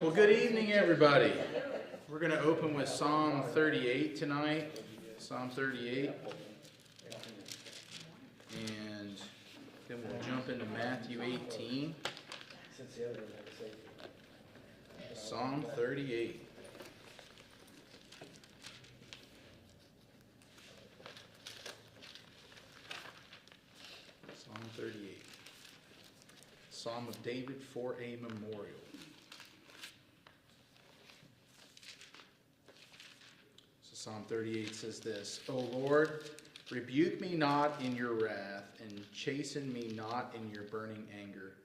Well, good evening, everybody. We're going to open with Psalm 38 tonight. Psalm 38. And then we'll jump into Matthew 18. Psalm 38. Psalm 38. Psalm of David for a memorial. Psalm 38 says this, O Lord, rebuke me not in your wrath, and chasten me not in your burning anger.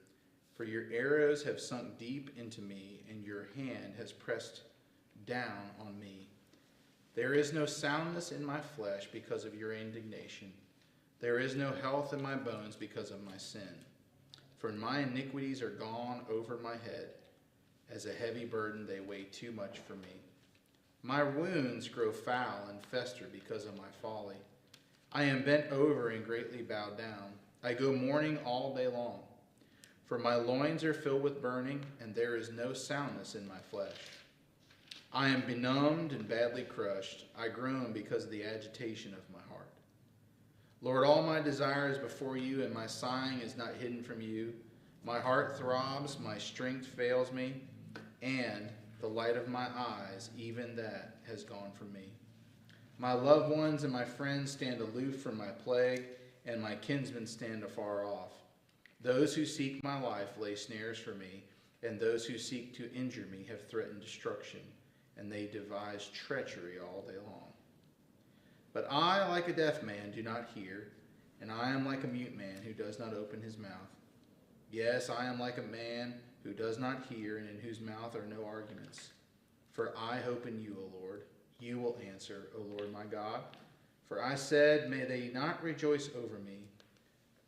For your arrows have sunk deep into me, and your hand has pressed down on me. There is no soundness in my flesh because of your indignation. There is no health in my bones because of my sin. For my iniquities are gone over my head. As a heavy burden they weigh too much for me. My wounds grow foul and fester because of my folly. I am bent over and greatly bowed down. I go mourning all day long. For my loins are filled with burning, and there is no soundness in my flesh. I am benumbed and badly crushed. I groan because of the agitation of my heart. Lord, all my desire is before you, and my sighing is not hidden from you. My heart throbs, my strength fails me, and the light of my eyes, even that has gone from me. My loved ones and my friends stand aloof from my plague, and my kinsmen stand afar off. Those who seek my life lay snares for me, and those who seek to injure me have threatened destruction, and they devise treachery all day long. But I, like a deaf man, do not hear, and I am like a mute man who does not open his mouth. Yes, I am like a man who does not hear, and in whose mouth are no arguments. For I hope in you, O Lord. You will answer, O Lord my God. For I said, may they not rejoice over me,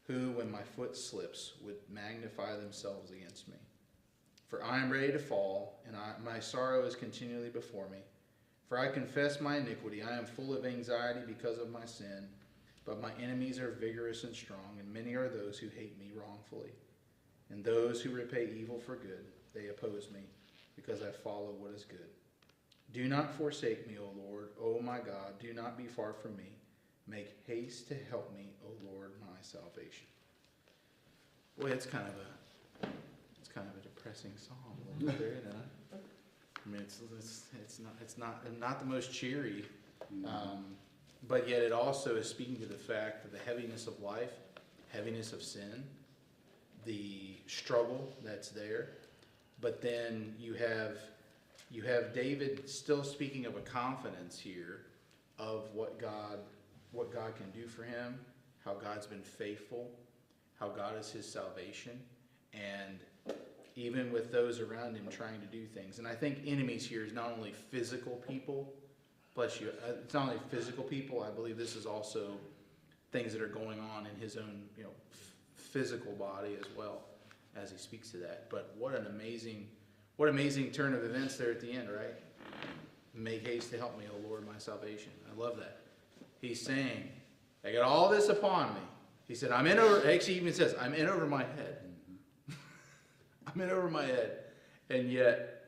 who, when my foot slips, would magnify themselves against me. For I am ready to fall, and my sorrow is continually before me. For I confess my iniquity. I am full of anxiety because of my sin. But my enemies are vigorous and strong, and many are those who hate me wrongfully. And those who repay evil for good, they oppose me, because I follow what is good. Do not forsake me, O Lord. O my God, do not be far from me. Make haste to help me, O Lord, my salvation. Boy, it's kind of a depressing psalm, isn't it? I mean, it's not the most cheery, but yet it also is speaking to the fact that the heaviness of life, heaviness of sin, the struggle that's there, but then you have David still speaking of a confidence here of what God can do for him, how God's been faithful, how God is his salvation, and even with those around him trying to do things. And I think enemies here is not only physical people, bless you, it's not only physical people, I believe this is also things that are going on in his own, physical body as well as he speaks to that. But what amazing turn of events there at the end, right? Make haste to help me, O Lord, my salvation. I love that. He's saying, I got all this upon me. He said, actually he even says, I'm in over my head. I'm in over my head. And yet,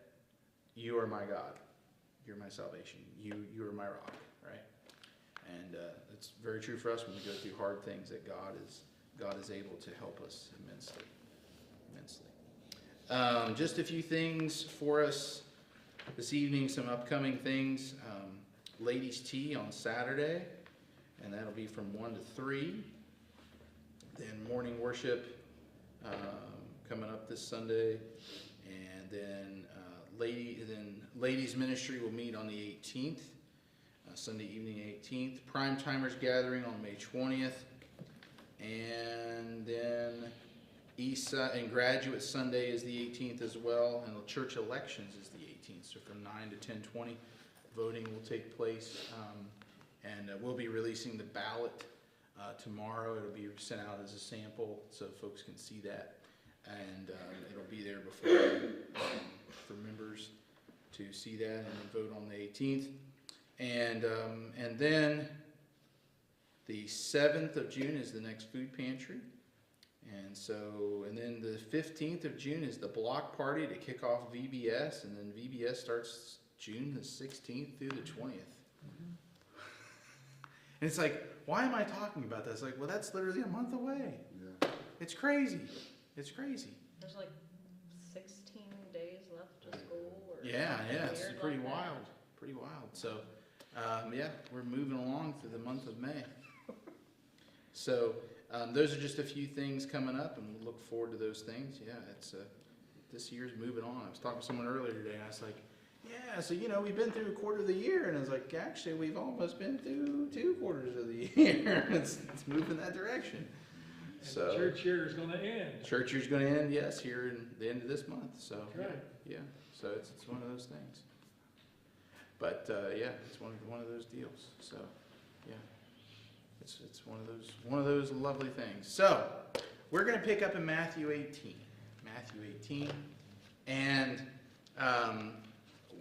you are my God. You're my salvation. You are my rock, right? And it's very true for us when we go through hard things, that God is able to help us immensely. Just a few things for us this evening, some upcoming things. Ladies' tea on Saturday, and that'll be from 1 to 3. Then morning worship coming up this Sunday, and then ladies' ministry will meet on the 18th, Sunday evening 18th. Prime Timers gathering on May 20th. And then and Graduate Sunday is the 18th as well, and the church elections is the 18th. So from 9 to 10:20, voting will take place, and we'll be releasing the ballot tomorrow. It'll be sent out as a sample so folks can see that, and it'll be there before for members to see that and then vote on the 18th, and then the 7th of June is the next food pantry. And then the 15th of June is the block party to kick off VBS, and then VBS starts June the 16th through the 20th. And it's like, why am I talking about that? It's like, well, that's literally a month away. Yeah. It's crazy. It's crazy. There's like 16 days left to school. Or Yeah, it's weird pretty like that. wild. Pretty wild. So, yeah, we're moving along through the month of May. So, those are just a few things coming up, and we'll look forward to those things. Yeah, it's this year's moving on. I was talking to someone earlier today, and I was like, yeah, so, we've been through a quarter of the year, and I was like, actually, we've almost been through 2 quarters of the year. It's moving that direction. And So, the church year is going to end. church year's going to end, yes, here in the end of this month. So, That's right. yeah, so it's one of those things. But yeah, it's one of those deals. So, yeah, it's one of those lovely things. So, we're going to pick up in Matthew 18. Matthew 18, and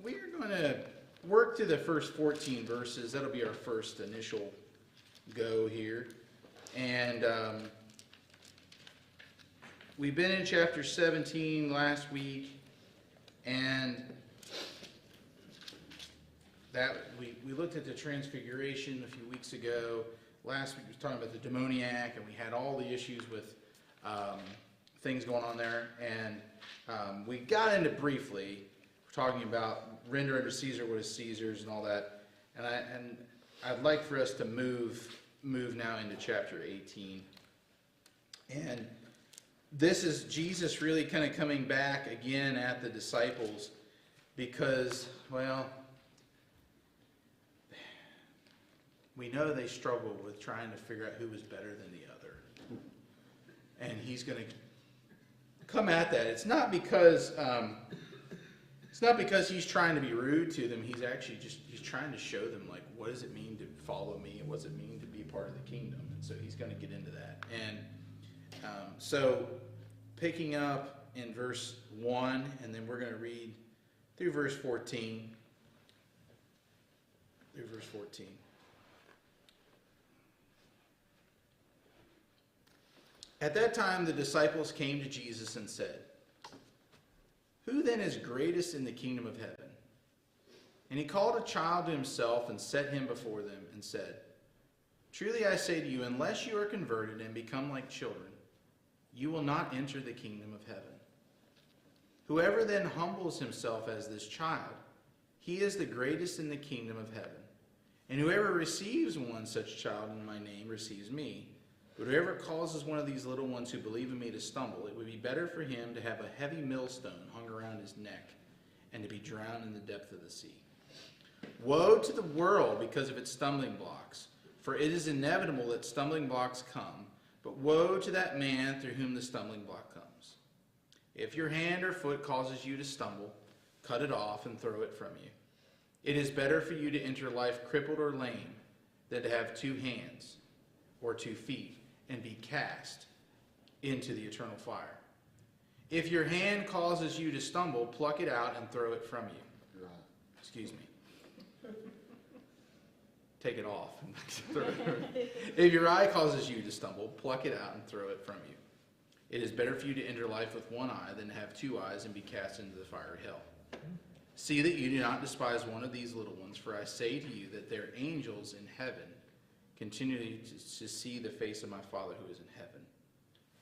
we're going to work through the first 14 verses. That'll be our first initial go here, and we've been in chapter 17 last week, and that we looked at the transfiguration a few weeks ago. Last week we was talking about the demoniac, and we had all the issues with things going on there, and we got into briefly talking about render unto Caesar what is Caesar's and all that, and I'd like for us to move now into chapter 18, and this is Jesus really kind of coming back again at the disciples because, well, we know they struggle with trying to figure out who was better than the other. And he's going to come at that. It's not because he's trying to be rude to them. He's actually he's trying to show them, like, what does it mean to follow me, and what does it mean to be part of the kingdom. And so he's going to get into that. And so picking up in verse 1, and then we're going to read through verse 14. Through verse 14. At that time the disciples came to Jesus and said, "Who then is greatest in the kingdom of heaven?" And he called a child to himself and set him before them and said, "Truly I say to you, unless you are converted and become like children, you will not enter the kingdom of heaven. Whoever then humbles himself as this child, he is the greatest in the kingdom of heaven. And whoever receives one such child in my name receives me. But whoever causes one of these little ones who believe in me to stumble, it would be better for him to have a heavy millstone hung around his neck and to be drowned in the depth of the sea. Woe to the world because of its stumbling blocks, for it is inevitable that stumbling blocks come, but woe to that man through whom the stumbling block comes. If your hand or foot causes you to stumble, cut it off and throw it from you. It is better for you to enter life crippled or lame than to have 2 hands or 2 feet and be cast into the eternal fire. If your hand causes you to stumble, pluck it out and throw it from you." Excuse me. Take it off. If your eye causes you to stumble, pluck it out and throw it from you. It is better for you to enter life with 1 eye than to have 2 eyes and be cast into the fiery hell. See that you do not despise one of these little ones, for I say to you that their angels in heaven continually to see the face of my Father who is in heaven.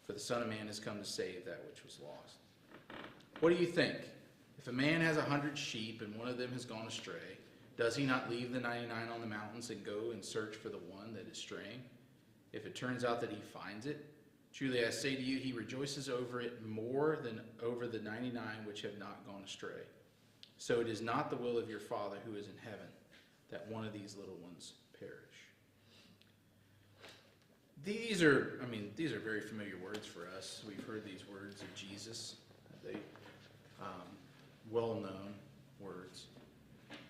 For the Son of Man has come to save that which was lost. What do you think? If a man has 100 sheep and one of them has gone astray, does he not leave the 99 on the mountains and go and search for the one that is straying? If it turns out that he finds it, truly I say to you, he rejoices over it more than over the 99 which have not gone astray. So it is not the will of your Father who is in heaven that one of these little ones perish. These are very familiar words for us. We've heard these words of Jesus. They well-known words.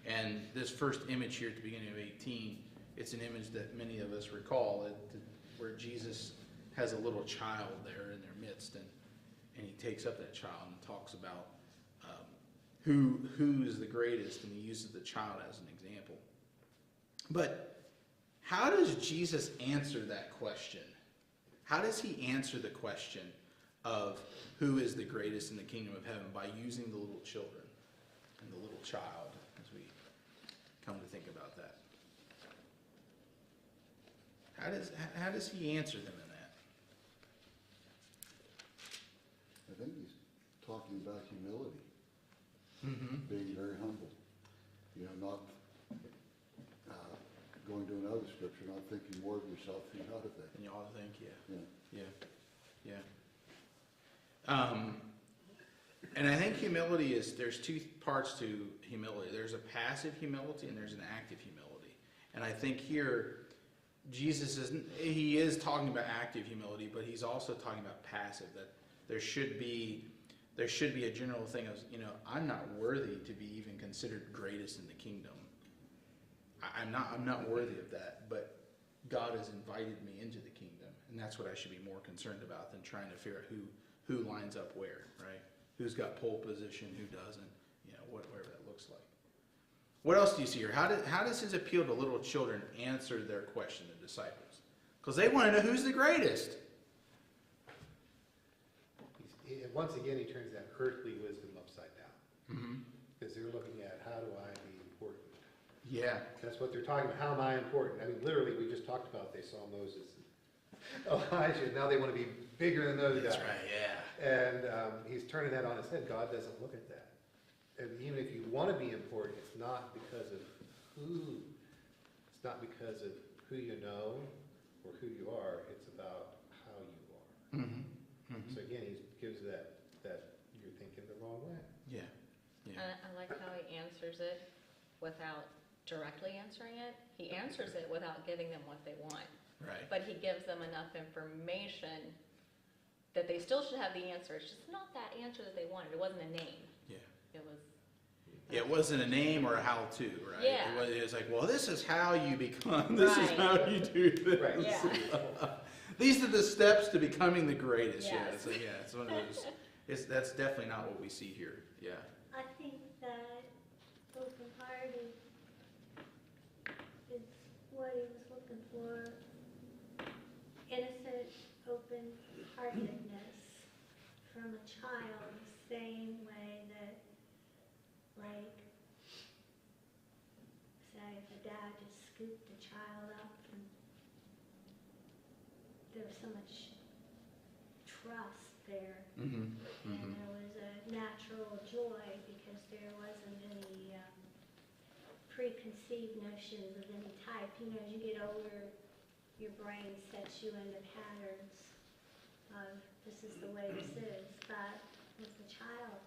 And this first image here at the beginning of 18, it's an image that many of us recall, where Jesus has a little child there in their midst, and he takes up that child and talks about who is the greatest, and he uses the child as an example. But how does Jesus answer that question? How does he answer the question of who is the greatest in the kingdom of heaven by using the little children and the little child as we come to think about that? How does he answer them in that? I think he's talking about humility, Mm-hmm. being very humble. You know, not going to another scripture, not thinking more of yourself than you ought to think. And you ought to think, Yeah. yeah. And I think humility there's two parts to humility. There's a passive humility and there's an active humility. And I think here, Jesus he is talking about active humility, but he's also talking about passive, that there should be a general thing of, I'm not worthy to be even considered greatest in the kingdom. I'm not worthy of that, but God has invited me into the kingdom, and that's what I should be more concerned about than trying to figure out who lines up where, right? Who's got pole position, who doesn't, whatever that looks like. What else do you see here? How does his appeal to little children answer their question, the disciples? Because they want to know who's the greatest. Once again, he turns that earthly wisdom upside down. Mm-hmm. Because they're looking at, how do I be important? Yeah. That's what they're talking about. How am I important? I mean, literally, we just talked about they saw Moses and Elijah. Now they want to be bigger than those That's guys. right, yeah. And he's turning that on his head. God doesn't look at that. And even if you want to be important, it's not because of who. It's not because of who you know or who you are. It's about how you are. Mm-hmm. Mm-hmm. So again, he gives that you're thinking the wrong way. Yeah. Yeah. I like how he answers it without directly answering it. He answers it without giving them what they want. Right. But he gives them enough information that they still should have the answer. It's just not that answer that they wanted. It wasn't a name. Yeah. It was. Yeah, it wasn't a name or a how-to, right? Yeah. It was like, well, this is how you become. This is Right. how you do this. Right. Yeah. These are the steps to becoming the greatest. Yeah. Yes. So yeah, it's one of those. That's definitely not what we see here. Yeah. I think that open-hearted is what he was looking for. Innocent, open-heartedness from a child, the same way that, like, say, if a dad just scooped a child up and there was so much trust there. Mm-hmm. And there was a natural joy because there wasn't any preconceived notions of any type. As you get older, your brain sets you into patterns of this is the way this is. But with a child,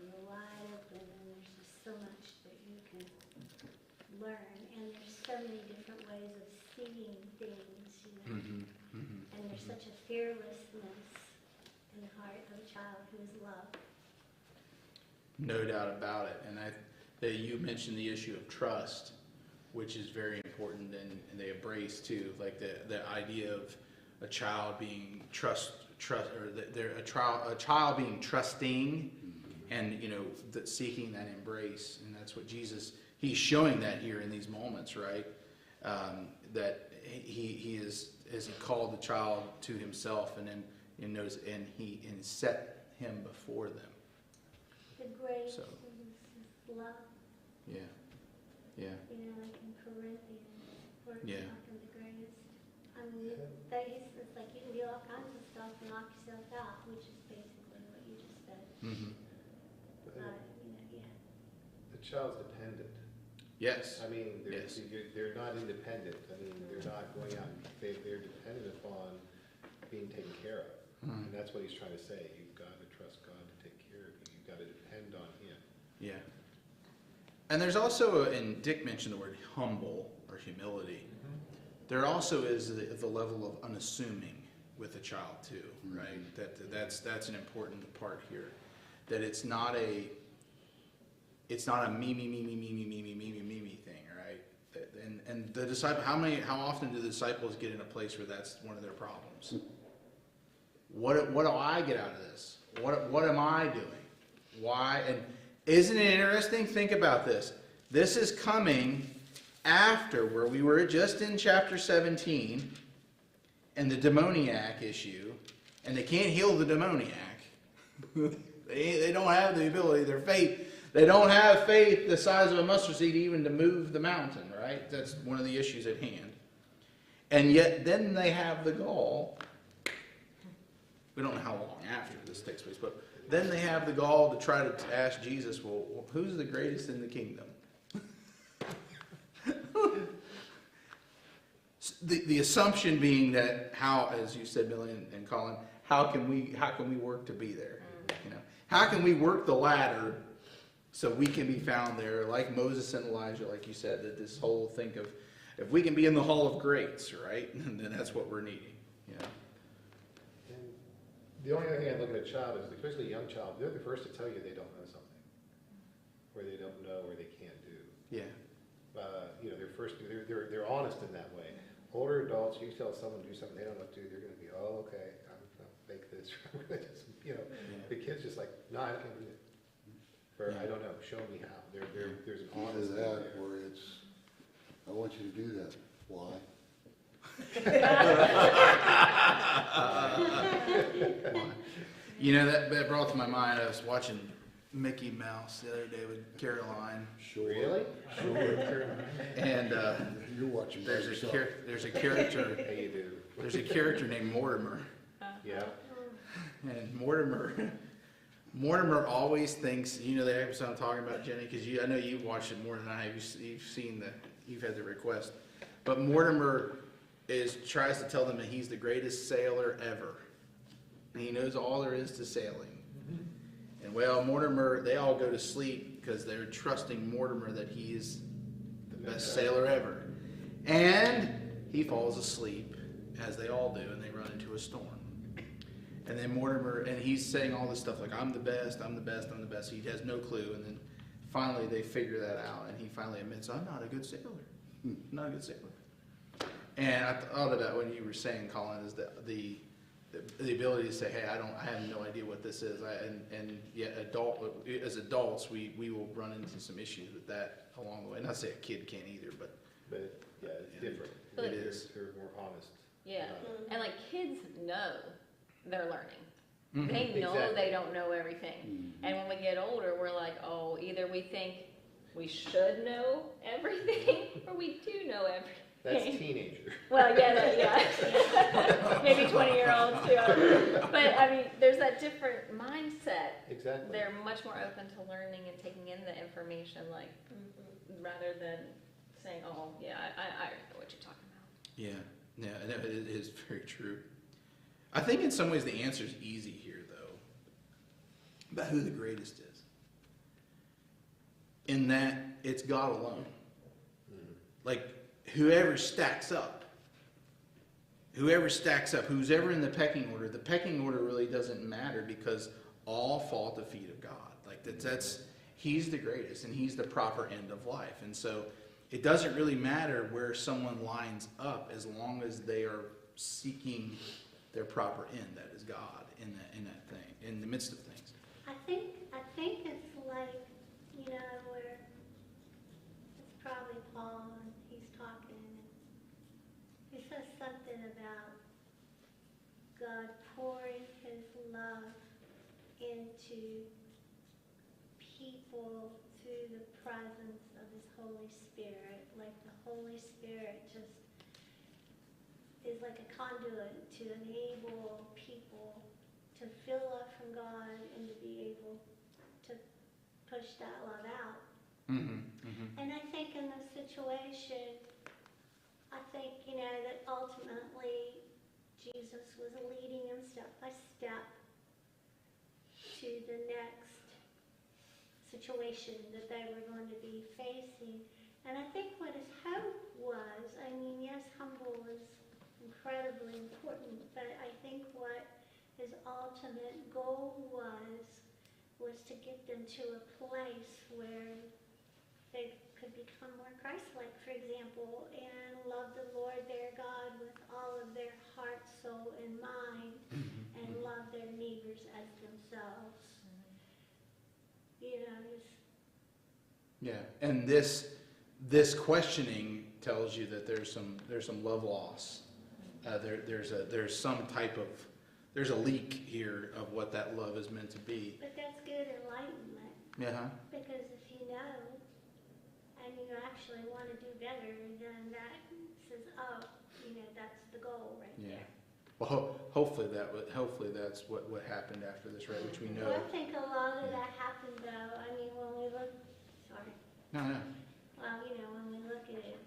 you're wide open and there's just so much that you can learn. And there's so many different ways of seeing things, Mm-hmm. Mm-hmm. And there's such a fearlessness in the heart of a child who is loved. No doubt about it. And that you mentioned the issue of trust, which is very important, and they embrace too, like the idea of a child being a child being trusting, and seeking that embrace, and that's what he's showing that here in these moments, right? That he is, as he called the child to himself, and then he set him before them. The grace So. is love. Yeah, yeah, Like in Corinthians, we're Yeah. talking the greatest. I mean, it's like you can do all kinds of stuff and knock yourself out, which is basically what you just said. mm-hmm. Yeah. The child's dependent. Yes, I mean, Yes. they're not independent. I mean, they're not going out. They're dependent upon being taken care of. Mhm. And that's what he's trying to say. You've got to trust God to take care of you. You've got to depend on him. yeah. And there's also, and Dick mentioned the word humble or humility. There also is the level of unassuming with a child too, right? That's an important part here. That it's not a me thing, right? And the disciple, how often do the disciples get in a place where that's one of their problems? What do I get out of this? What am I doing? Why? And isn't it interesting? Think about this. This is coming after where we were just in chapter 17, and the demoniac issue, and they can't heal the demoniac. They don't have the ability, their faith, they don't have faith the size of a mustard seed even to move the mountain, right? That's one of the issues at hand. And yet then they have the gall, we don't know how long after this takes place, but then they have the gall to try to ask Jesus, well, who's the greatest in the kingdom? The assumption being that how, as you said, Millie and Colin, how can we work to be there? You know, how can we work the ladder so we can be found there, like Moses and Elijah, like you said, that this whole thing of if we can be in the hall of greats, right? And then that's what we're needing. You know. And the only other thing I look at a child is, especially a young child, they're the first to tell you they don't know something, or they don't know, or they can't do. Yeah. You know, they're honest in that way. Older adults, you tell someone to do something they don't know what to do, they're going to be, oh, okay, I'm going to make this. I'm going to just, you know, the kid's just like, no, I can't do it. Or I don't know, show me how. There's an Either honesty that, there. or it's, I want you to do that. Why? You know, that brought to my mind, I was watching Mickey Mouse the other day with Caroline, Sure. Really? and You're watching by there's a yourself. character Yeah, you do. there's a character named Mortimer, Yeah. and Mortimer always thinks, you know the episode I'm talking about, Jenny, because I know you've watched it more than I have. You've seen you've had the request, but Mortimer tries to tell them that he's the greatest sailor ever, and he knows all there is to sailing. And well, Mortimer, they all go to sleep because they're trusting Mortimer that he is the best sailor ever, and he falls asleep, as they all do, and they run into a storm. And then Mortimer, and he's saying all this stuff like, I'm the best, I'm the best, I'm the best. He has no clue. And then finally they figure that out, and he finally admits, I'm not a good sailor. I'm not a good sailor. And I thought of that when you were saying, Colin, is that the ability to say, hey, I have no idea what this is. And yet as adults, we will run into some issues with that along the way. Not to say a kid can't either, but But, yeah, it's different. But- it is. They're more honest. Yeah, about it. and like kids know they're learning. Mhm. They know Exactly. they don't know everything. And when we get older, we're like, oh, either we think we should know everything or we do know everything. That's teenager. Well, yeah. Maybe 20-year-olds too. But I mean, there's that different mindset. Exactly. They're much more open to learning and taking in the information, like, rather than saying, oh, yeah, I know what you're talking about. Yeah, and it is very true. I think in some ways the answer is easy here, though, about who the greatest is. In that it's God alone. Like, whoever stacks up, who's ever in the pecking order really doesn't matter because all fall at the feet of God. Like, He's the greatest and He's the proper end of life. And so it doesn't really matter where someone lines up as long as they are seeking their proper end, that is God, in that thing, in the midst of things. I think it's like, you know, where it's probably Paul and he's talking and he says something about God pouring his love into people through the presence of his Holy Spirit. Like the Holy Spirit just is like a conduit to enable people to fill up from God and to be able to push that love out. Mm-hmm, mm-hmm. And I think in this situation, I think, you know, that ultimately Jesus was leading them step by step to the next situation that they were going to be facing. And I think what his hope was, I mean, yes, humble is incredibly important, but I think what his ultimate goal was to get them to a place where they could become more Christ-like, for example, and love the Lord their God with all of their heart, soul, and mind, and love their neighbors as themselves. You know, Yeah, and this questioning tells you that there's some love loss there's some type of, there's a leak here of what that love is meant to be. But that's good enlightenment, Yeah. because if you know, and you actually want to do better, then that says, oh, that's the goal right Yeah. there. Well, hopefully that's what happened after this, right? Which we know. Well, I think a lot of that happened though, when we look, sorry, No. well, when we look at it,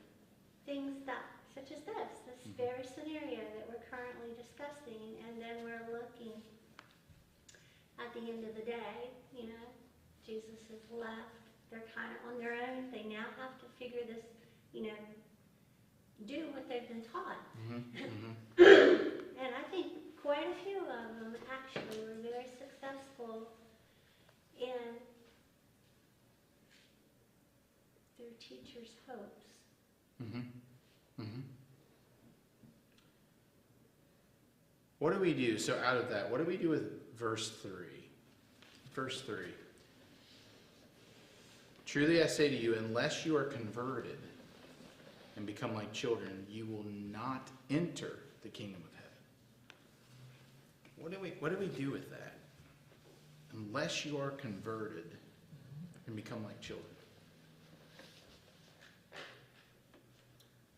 things that, such as this very scenario that we're currently discussing, and then we're looking at the end of the day, Jesus has left, they're kind of on their own, they now have to figure this, do what they've been taught. And I think quite a few of them actually were very successful in their teachers' hopes. What do we do? So out of that, what do we do with verse 3? Verse 3. Truly I say to you, unless you are converted and become like children, you will not enter the kingdom of heaven. What do we do with that? Unless you are converted and become like children.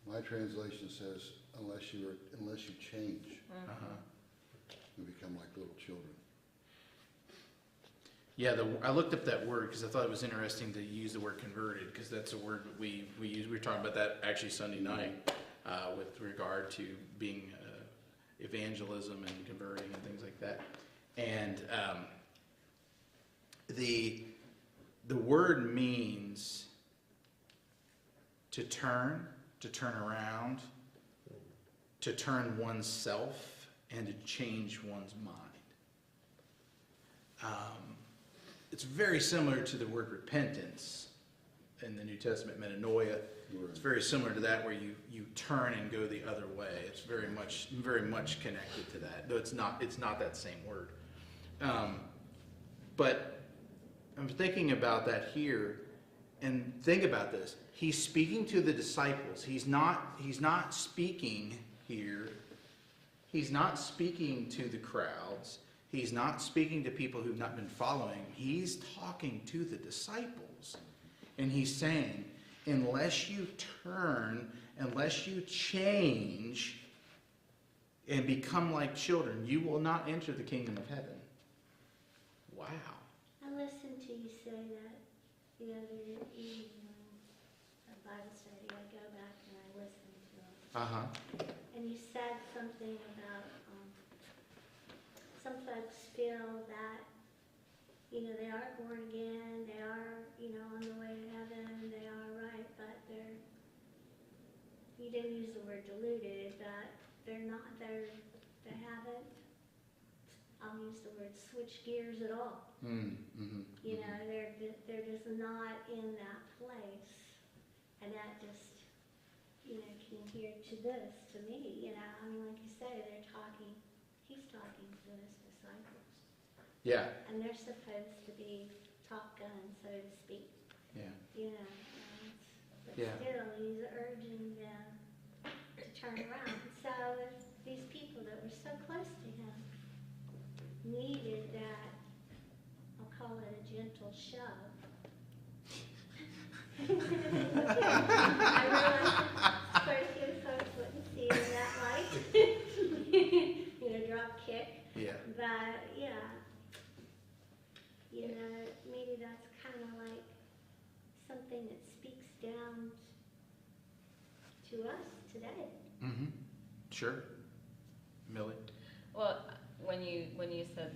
My translation says, unless you change and become like little children. Yeah, I looked up that word because I thought it was interesting to use the word converted, because that's a word that we use. We were talking about that actually Sunday night with regard to being evangelism and converting and things like that. And the word means to turn around, to turn oneself, and to change one's mind. It's very similar to the word repentance in the New Testament, metanoia. It's very similar to that, where you turn and go the other way. It's very much connected to that, though it's not that same word. But I'm thinking about that here, and think about this. He's speaking to the disciples. He's not speaking here. He's not speaking to the crowds. He's not speaking to people who've not been following. He's talking to the disciples. And he's saying, unless you turn, unless you change and become like children, you will not enter the kingdom of heaven. Wow. I listened to you say that the other evening at Bible study. I go back and I listen to it. And you said something about some folks feel that, they are born again, they are, on the way to heaven, they are right, but you didn't use the word deluded, that they haven't, I'll use the word switch gears at all. They're just not in that place. And that just, can hear to this, to me, like you say, he's talking to his disciples. Yeah. And they're supposed to be Top Gun, so to speak. Yeah. But Yeah. still, he's urging them to turn around. So if these people that were so close to him needed that, I'll call it a gentle shove. I realized quite a few folks wouldn't see it in that light. Drop kick. Yeah. But, maybe that's kind of like something that speaks down to us today. Sure. Millie? Well, when you said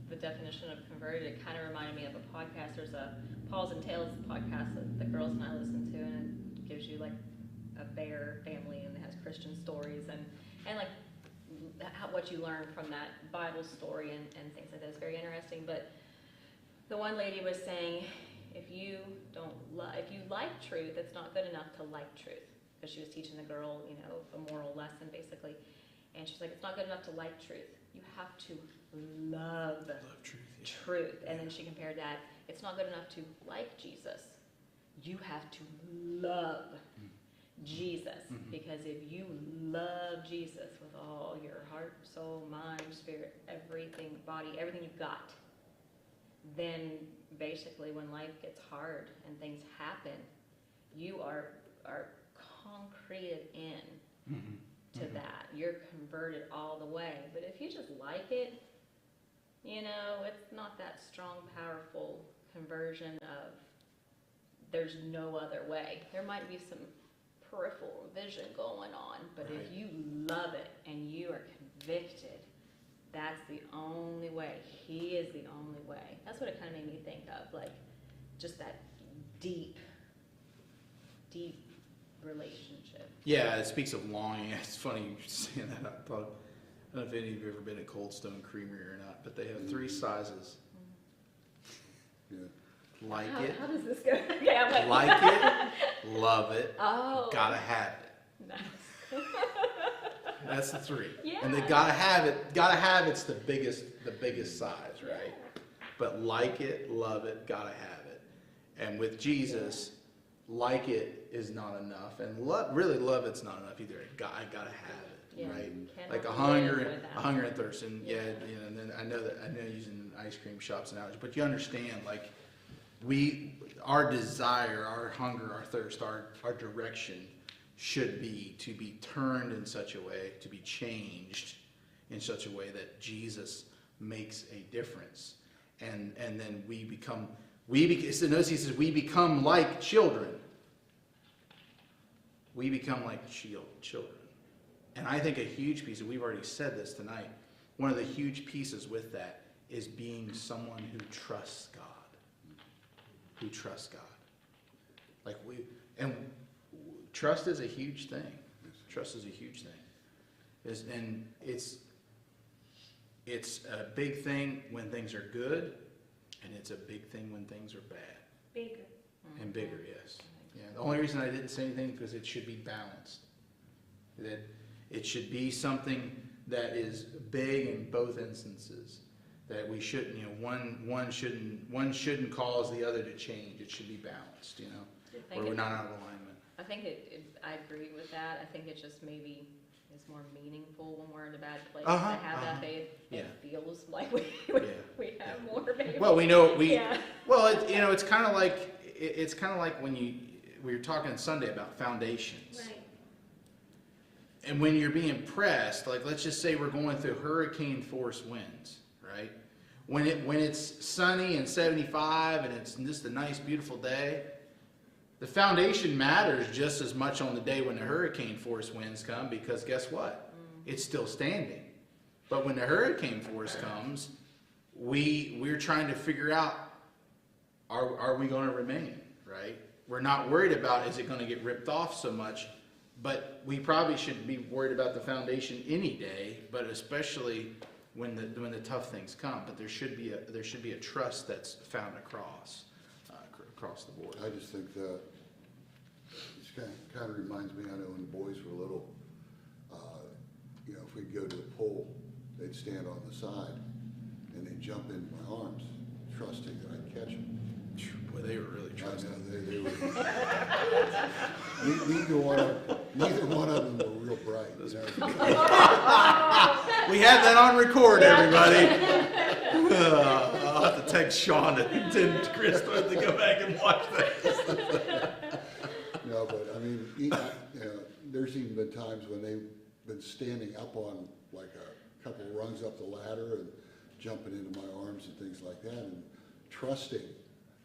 the definition of converted, it kind of reminded me of a podcast. There's a Paws and Tales podcast that the girls and I listen to, and it gives you like a bear family, and it has Christian stories and like what you learn from that Bible story and things like that is very interesting. But the one lady was saying, if you like truth, it's not good enough to like truth, because she was teaching the girl, a moral lesson basically, and she's like, it's not good enough to like truth. You have to love truth. And then she compared that, it's not good enough to like Jesus. You have to love Jesus. Because if you love Jesus with all your heart, soul, mind, spirit, everything, body, everything you've got, then basically when life gets hard and things happen, you are concreted in to that. You're converted all the way. But if you just like it, you know, it's not that strong, powerful conversion of there's no other way. There might be some peripheral vision going on, but Right. if you love it and you are convicted, that's the only way. He is the only way. That's what it kind of made me think of, like just that deep, deep relationship. Yeah, it speaks of longing. It's funny you saying that. I don't know if any of you have ever been at Cold Stone Creamery or not, but they have 3 sizes. Yeah. Like How, it, how does this go? Okay, I'm like it, love it, Oh. gotta have it. Nice. That's the 3. Yeah. And they gotta have it. Gotta have it's the biggest size, right? But like it, love it, gotta have it. And with Jesus, like it is not enough, and really love it's not enough either. I gotta have it, Yeah. right? Cannot Like a live hunger without and thirst, and Yeah. you know. And then I know using ice cream shops analogy, but you understand, like our desire, our hunger, our thirst, our direction should be to be turned in such a way, to be changed in such a way that Jesus makes a difference, and then so notice he says we become like children. We become like children. And I think a huge piece, and we've already said this tonight, one of the huge pieces with that is being someone who trusts God. Who trusts God. Trust is a huge thing. Trust is a huge thing. And it's a big thing when things are good, and it's a big thing when things are bad. Bigger. And bigger, yes. Yeah. The only reason I didn't say anything because it should be balanced. That it should be something that is big in both instances. That we shouldn't, one shouldn't cause the other to change. It should be balanced, I where think we're it- not out of alignment. I think I agree with that. I think it just maybe is more meaningful when we're in a bad place Uh-huh, to have that. yeah. It feels like we have more maybe. Well, we know Yeah. Well, it's kind of like when we were talking Sunday about foundations. Right. And when you're being pressed, like let's just say we're going through hurricane force winds, right? When it's sunny and 75 and it's just a nice beautiful day, the foundation matters just as much on the day when the hurricane force winds come, because guess what? It's still standing. But when the hurricane force comes, we're trying to figure out, are we going to remain, right? We're not worried about is it going to get ripped off so much, but we probably should be worried about the foundation any day, but especially when the tough things come. But there should be a trust that's found across the board. I just think that it kind of reminds me, I know when the boys were little, if we'd go to the pool, they'd stand on the side and they'd jump in my arms, trusting that I'd catch them. Boy, they were really I trusting. know, they were. Neither one of them were real bright, We had that on record, everybody. I'll have to text Sean and Chris to go back and watch that. No, but I mean, there's even been times when they've been standing up on like a couple rungs up the ladder and jumping into my arms and things like that, and trusting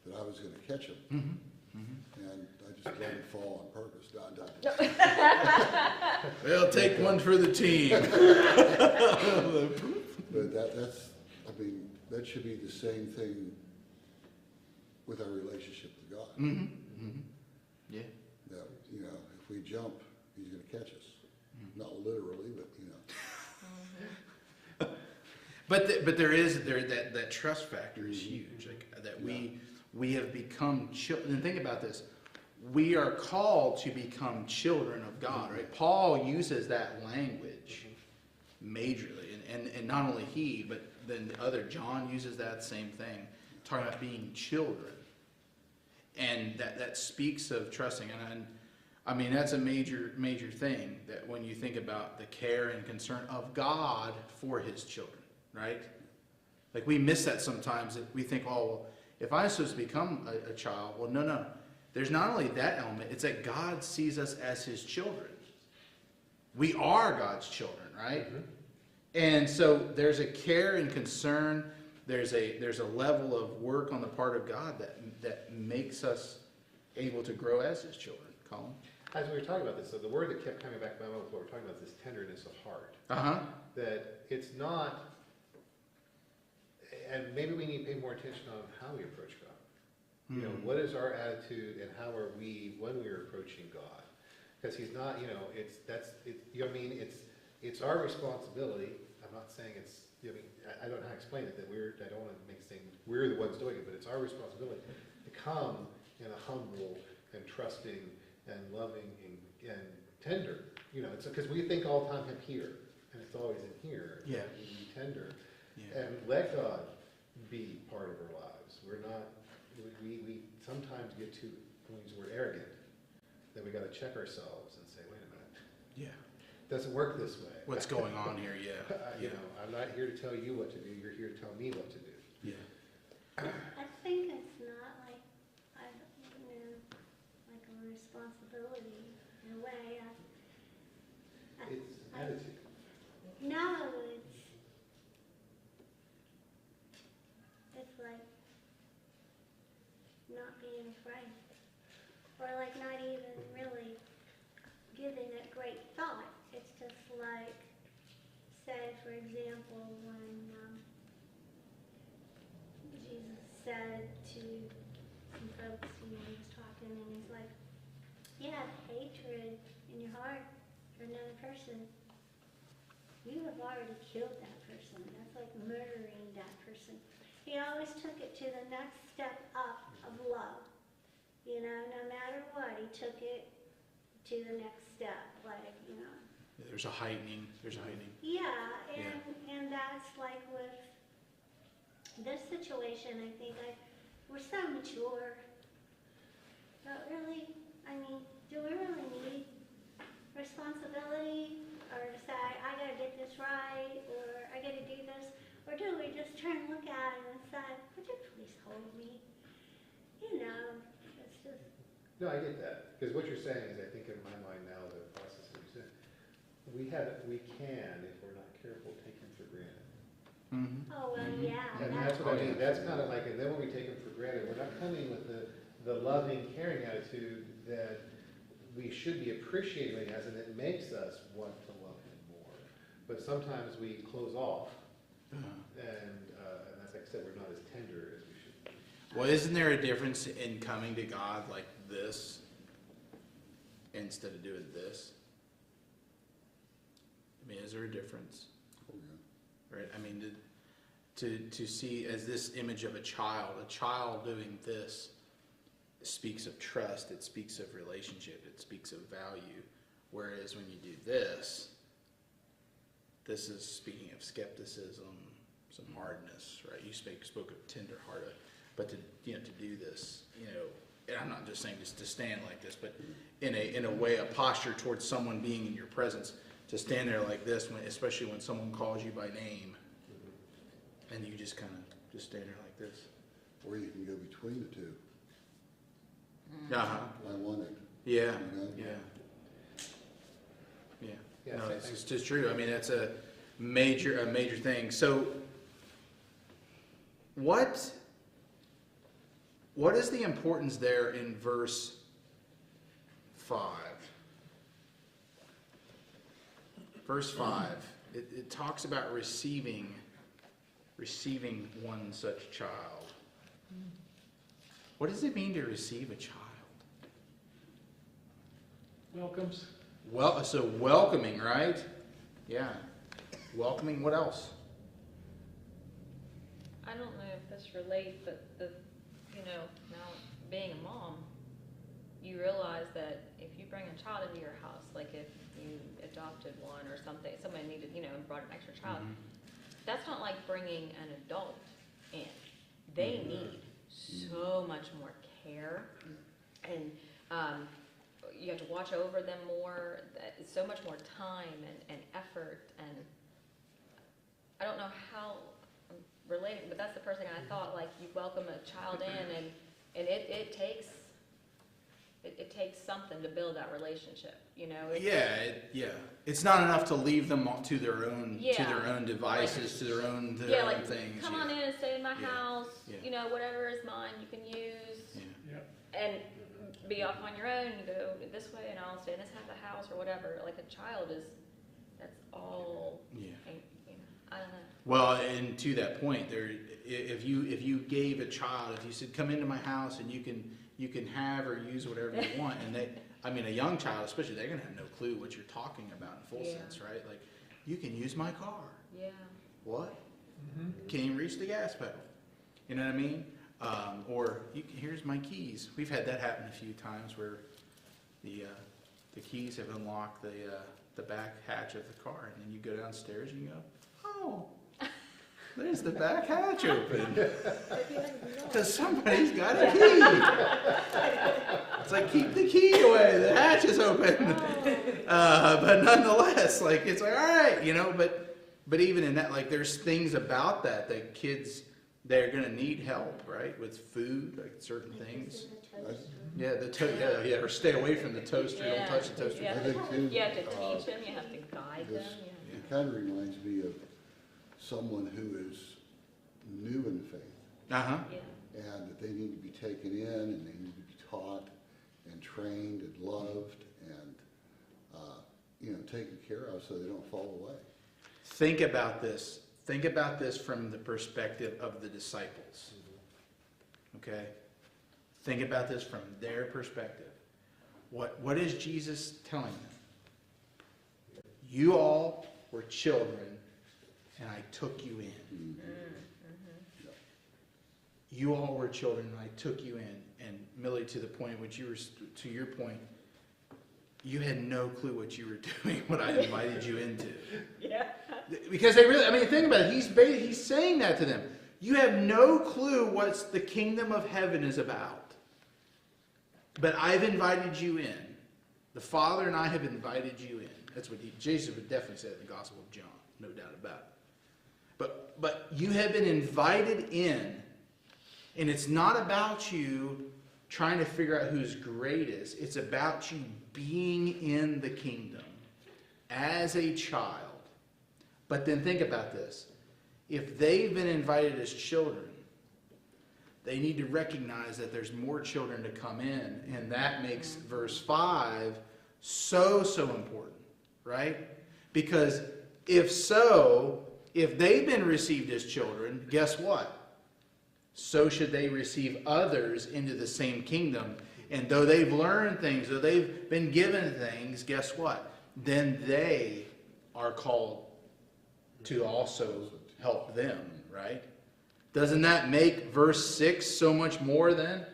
that I was going to catch them. And I just let them fall on purpose. Well, take one for the team. But that should be the same thing with our relationship with God. Yeah. That, if we jump, he's going to catch us. Not literally, but But that trust factor is huge. Like that we have become children. And think about this: we are called to become children of God. Right? Paul uses that language majorly, and not only he, but then John uses that same thing, talking about being children, and that speaks of trusting. And I mean, that's a major, major thing, that when you think about the care and concern of God for his children, right? Like, we miss that sometimes, that we think, oh, well, if I'm supposed to become a child, well, no. There's not only that element, it's that God sees us as his children. We are God's children, right? Mhm. And so there's a care and concern, there's a level of work on the part of God that makes us able to grow as his children. Colin? As we were talking about this, so the word that kept coming back to my mind was what we're talking about, this tenderness of heart. Uh-huh. That it's not, and maybe we need to pay more attention on how we approach God. You know, what is our attitude and how are we when we're approaching God? Because he's not, you know, you know what I mean? It's our responsibility. I'm not saying it's, you know, I don't know how to explain it, I don't want to make it seem we're the ones doing it, but it's our responsibility to come in a humble and trusting and loving and tender. You know, it's because we think all the time him here, and it's always in here. Yeah. We be tender. Yeah. And let God be part of our lives. We're not, we sometimes get too, when we use the word arrogant, that we got to check ourselves and say, wait a minute, Yeah. doesn't work this way. What's going on here? Yeah. You know, I'm not here to tell you what to do, you're here to tell me what to do. Yeah. I think it's not like, like a responsibility in a way. It's attitude. No, it's like not being afraid, or like not even really giving it great thought. It's just like, say for example, when Jesus said to some folks, he was talking, and he's like, you have hatred in your heart for another person. You have already killed that person. That's like murdering that person. He always took it to the next step up of love. You know, no matter what, he took it to the next step. Like, you know. There's a heightening. Yeah, and that's like with this situation, I think we're so mature. But really, I mean, do we really need responsibility? Or to say, I gotta get this right, or I gotta do this? Or do we just turn and look at it and say, would you please hold me? You know, it's just, No, I get that, because what you're saying is, I think in my mind now, the process that you said, we can, if we're not careful, take him for granted. Mm-hmm. oh, well, Mhm. yeah. And that's what I mean, that's kind of like, and then when we take him for granted, we're not coming with the loving, caring attitude that we should be appreciating what he has, and it makes us want to love him more. But sometimes we close off, and that's like I said, we're not as tender as we should be. Well, isn't there a difference in coming to God like this instead of doing this? I mean, is there a difference? Oh, yeah. Right? I mean, to see as this image of a child doing this speaks of trust, it speaks of relationship, it speaks of value. Whereas when you do this is speaking of skepticism, some hardness, right? You spoke of tender hearted, but to do this, and I'm not just saying just to stand like this, but in a way, a posture towards someone being in your presence, to stand there like this, especially when someone calls you by name, and you just kind of just stand there like this. Or you can go between the two. Uh-huh. I want it. Yeah. You know? Yeah. Yeah. Yeah, No, so I it's think- just true. I mean, that's a major thing. So, what is the importance there in verse 5? Verse 5, it talks about receiving one such child. What does it mean to receive a child? Welcomes. Well, so welcoming, right? Yeah. Welcoming, what else? I don't know if this relates, but now being a mom, you realize that if you bring a child into your house, like if you adopted one or something, somebody needed, and brought an extra child, that's not like bringing an adult in. They need so much more care and, you have to watch over them more. It's so much more time and effort, and I don't know how I'm relating, but that's the first thing I thought. Like, you welcome a child in, and it takes something to build that relationship. You know. It's not enough to leave them to their own Yeah. devices, to their own Like, things. come on in and stay in my Yeah. house. Yeah. You know, whatever is mine, you can use. Yeah. Yep. And be off on your own, and go this way, and I'll stay in this half of the house, or whatever. Like, a child that's all, Yeah. and, I don't know. Well, and to that point, if you gave a child, if you said, "Come into my house and you can have or use whatever you want," and a young child especially, they're gonna have no clue what you're talking about in full Yeah. sense, right? Like, you can use my car. Yeah. What? Can't even reach the gas pedal. You know what I mean? Or here's my keys. We've had that happen a few times where the keys have unlocked the back hatch of the car, and then you go downstairs and you go, "Oh, there's the back hatch open." Because somebody's got a key. It's like, keep the key away. The hatch is open. But nonetheless, like, it's like, all right, but even in that, like, there's things about that kids, they're going to need help, right? With food, like certain things. Yeah, or stay away from the toaster. Don't touch the toaster. Yeah. I think too. You have to teach them, you have to guide them. This, it kind of reminds me of someone who is new in faith, Uh-huh. Yeah. and that they need to be taken in, and they need to be taught and trained and loved and taken care of so they don't fall away. Think about this. Think about this from the perspective of the disciples. Okay? Think about this from their perspective. What is Jesus telling them? You all were children, and I took you in. You all were children, and I took you in. And Millie, to the point which to your point, you had no clue what you were doing when I invited you into. Yeah. Because they really, think about it. He's saying that to them. You have no clue what the kingdom of heaven is about. But I've invited you in. The Father and I have invited you in. That's what Jesus would definitely say in the Gospel of John. No doubt about it. But you have been invited in. And it's not about you trying to figure out who's greatest. It's about you being in the kingdom as a child. But then think about this. If they've been invited as children, they need to recognize that there's more children to come in. And that makes verse 5 so important, right? Because if they've been received as children, guess what? So should they receive others into the same kingdom. And though they've learned things, though they've been given things, guess what? Then they are called to also help them, right? Doesn't that make verse 6 so much more then?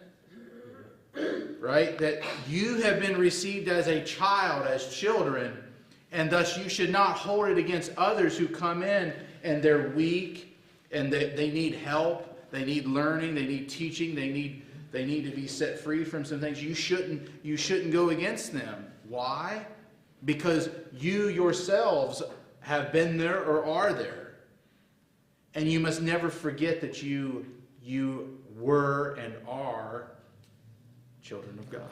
Right? That you have been received as a child, as children, and thus you should not hold it against others who come in and they're weak and they need help. They need learning, they need teaching, they need to be set free from some things. You shouldn't go against them. Why? Because you yourselves have been there or are there. And you must never forget that you were and are children of God.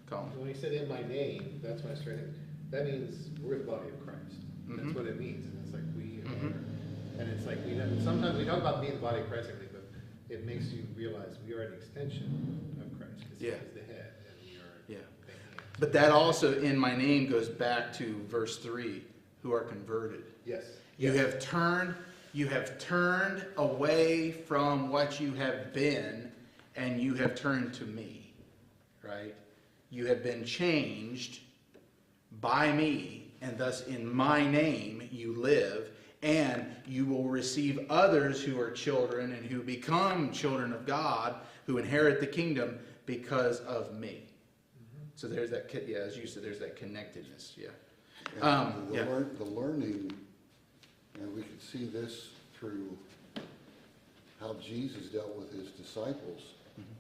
Colin. When he said in my name, that's my strength. That means we're the body of Christ. That's Mhm. what it means. And it's like we are. And it's like sometimes we talk about being the body of Christ, but it makes you realize we are an extension of Christ. Because Yeah. He's the head, and we are Yeah. the hands. But that also, in my name, goes back to verse 3, who are converted. Yes. You have turned away from what you have been, and you have turned to me, right? You have been changed by me, and thus in my name you live, and you will receive others who are children and who become children of God, who inherit the kingdom because of me. So there's that, as you said, there's that connectedness, yeah. And Yeah. the learning, and we can see this through how Jesus dealt with his disciples,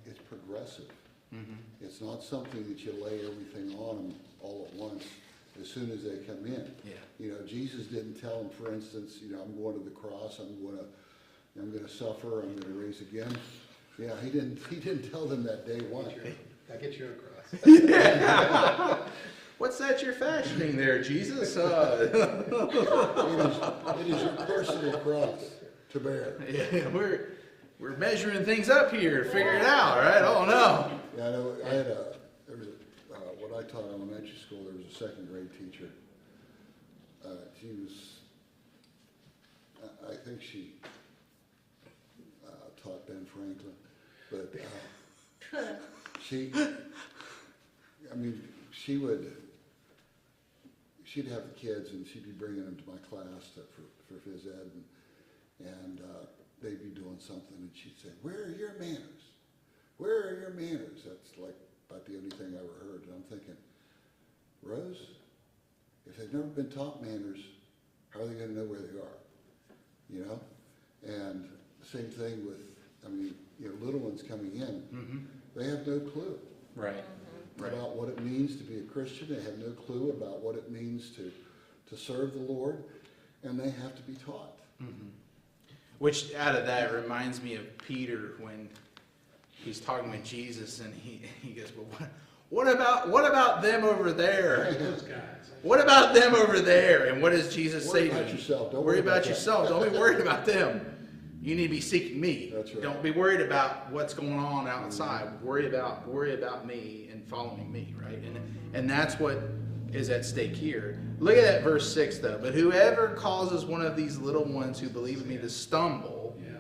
it's progressive. Mhm. It's not something that you lay everything on them all at once as soon as they come in. Yeah. You know, Jesus didn't tell them, for instance, you know, I'm going to the cross, I'm gonna suffer, I'm gonna raise again. Yeah, he didn't tell them that day one. I get you across. What's that you're fashioning there, Jesus? It is your personal cross to bear. Yeah, we're measuring things up here. Figure it out, right? Oh no. Yeah, I know, there was when I taught elementary school, there was a second grade teacher. She was, I think she taught Ben Franklin, but she'd have the kids and she'd be bringing them to my class for phys ed, and they'd be doing something and she'd say, "Where are your manners? Where are your manners?" That's like about the only thing I ever heard. And I'm thinking, Rose, if they've never been taught manners, how are they going to know where they are? You know? And the same thing with, little ones coming in. Mm-hmm. They have no clue Right. Right. about what it means to be a Christian. They have no clue about what it means to serve the Lord, and they have to be taught. Mm-hmm. Which out of that reminds me of Peter when he's talking with Jesus and he goes, "Well, what about them over there? Those guys. What about them over there?" And what does Jesus say Worry to about him? yourself. Don't worry about that. yourself. Don't be worried about them. You need to be seeking me. That's right. Don't be worried about what's going on outside. Worry about me and following me, right? And that's what is at stake here. Look at that verse 6 though. "But whoever causes one of these little ones who believe in me to stumble, Yeah.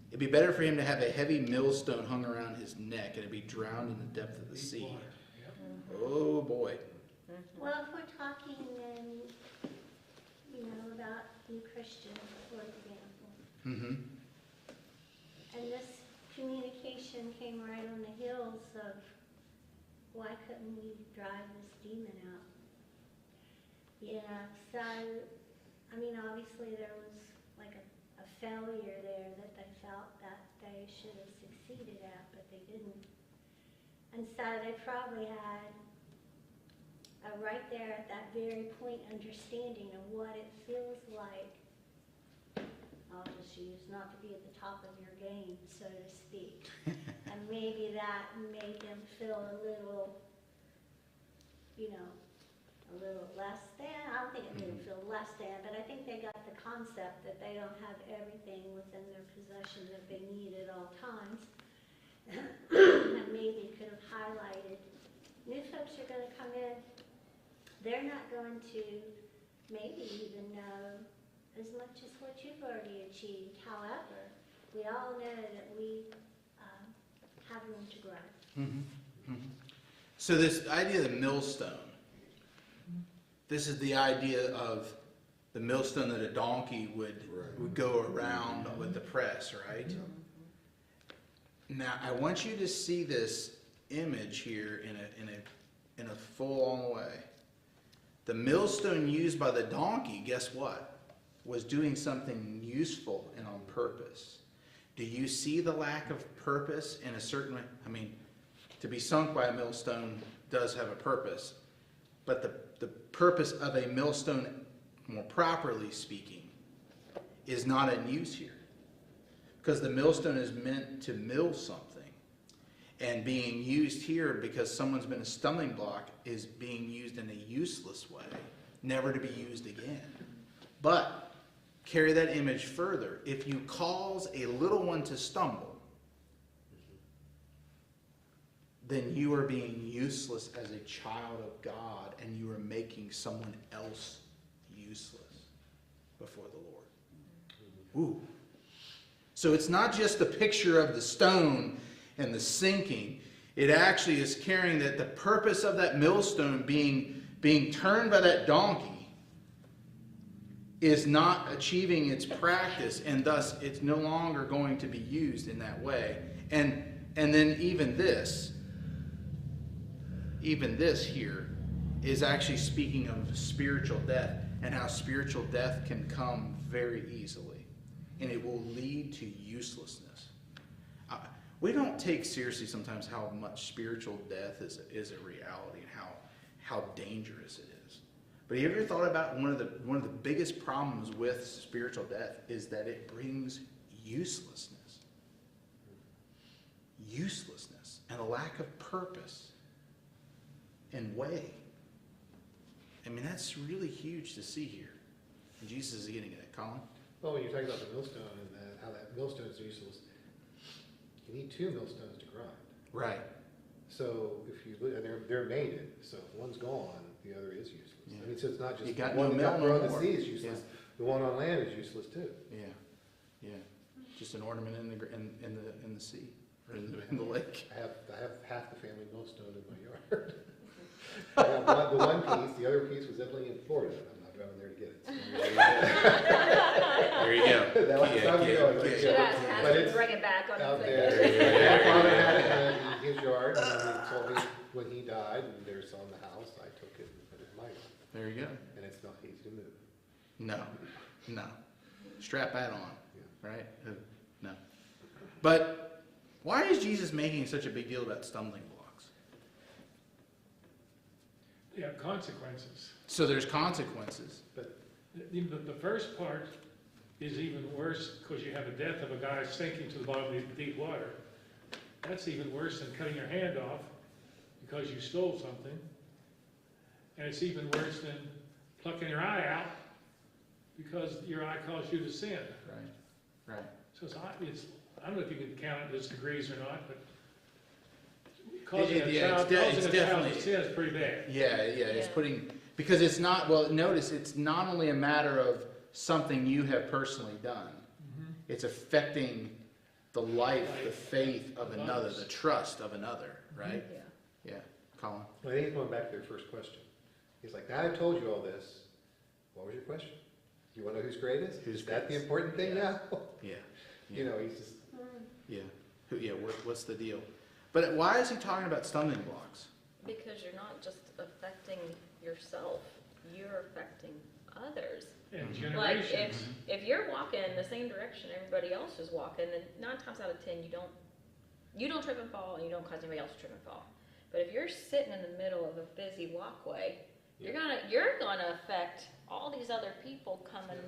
it'd be better for him to have a heavy millstone hung around his neck and to be drowned in the depth of the sea." Yep. Oh boy. Well, if we're talking then, about new Christians, for example, Mm-hmm. and this communication came right on the heels of, why couldn't we drive this demon out? Yeah, so, obviously there was like a failure there that they felt that they should have succeeded at, but they didn't. And so they probably had right there at that very point understanding of what it feels like, I'll just use, not to be at the top of your game, so to speak. And maybe that made them feel a little less than. I don't think it made them feel less than, but I think they got the concept that they don't have everything within their possession that they need at all times. And maybe could have highlighted, new folks are going to come in, they're not going to maybe even know as much as what you've already achieved. However, we all know that we have room to grow. Mm-hmm. Mm-hmm. So this idea of the millstone, this is the idea of the millstone that a donkey would go around with the press, right? Now I want you to see this image here in a full-on way. The millstone used by the donkey, guess what? Was doing something useful and on purpose. Do you see the lack of purpose in a certain way? To be sunk by a millstone does have a purpose, but the purpose of a millstone, more properly speaking, is not in use here. Because the millstone is meant to mill something. And being used here because someone's been a stumbling block is being used in a useless way, never to be used again. But carry that image further. If you cause a little one to stumble, then you are being useless as a child of God, and you are making someone else useless before the Lord. Ooh. So it's not just a picture of the stone and the sinking. It actually is carrying that the purpose of that millstone being turned by that donkey is not achieving its practice, and thus it's no longer going to be used in that way. And then even this here is actually speaking of spiritual death and how spiritual death can come very easily, and it will lead to uselessness. We don't take seriously sometimes how much spiritual death is a reality and how dangerous it is. But have you ever thought about one of the biggest problems with spiritual death is that it brings uselessness. Uselessness and a lack of purpose and way. I mean, that's really huge to see here. And Jesus is getting at it. Colin? Well, when you're talking about the millstone and how that millstone is useless, you need 2 millstones to grind. Right. So if you look, and they're mated, so if one's gone, the other is useless. Yeah. I mean, so it's not just You got the one no that mill no on the more. sea is useless. Yeah. The one on land is useless too. Yeah. Yeah. Just an ornament in the sea or in the lake. I have half the family millstone in my yard. I have the one piece, the other piece was evidently in Florida. I'm not driving there to get it. There you go. That was time to go. Should Yeah. ask But Pastor it's to bring it back on out the there. thing. My father had it in his yard, and he told me when he died, and there's on the house, I took it and put it in my yard. There you go. And it's not easy to move. No. Strap that on, right? No. But why is Jesus making such a big deal about stumbling blocks? They have consequences. So there's consequences. But The first part is even worse because you have a death of a guy sinking to the bottom of the deep water. That's even worse than cutting your hand off because you stole something. And it's even worse than plucking your eye out because your eye caused you to sin. Right. So I don't know if you can count it as degrees or not, but causing a child to sin is pretty bad. Yeah, it's Yeah. putting, because it's not, well, notice, it's not only a matter of something you have personally done. Mhm. It's affecting the life, the faith of Of another, others. the trust of another, right? Yeah. Yeah. Colin? well, he's going back to their first question. He's like, now I've told you all this. What was your question? You want to know who's greatest? Who's Is that the greatest? important thing now? Yeah. You know, he's just, Yeah. What's the deal? But why is he talking about stumbling blocks? Because you're not just affecting yourself, you're affecting others. And Mhm. Like generations. if you're walking in the same direction everybody else is walking, then 9 times out of 10 you don't trip and fall and you don't cause anybody else to trip and fall. But if you're sitting in the middle of a busy walkway, you're gonna affect all these other people coming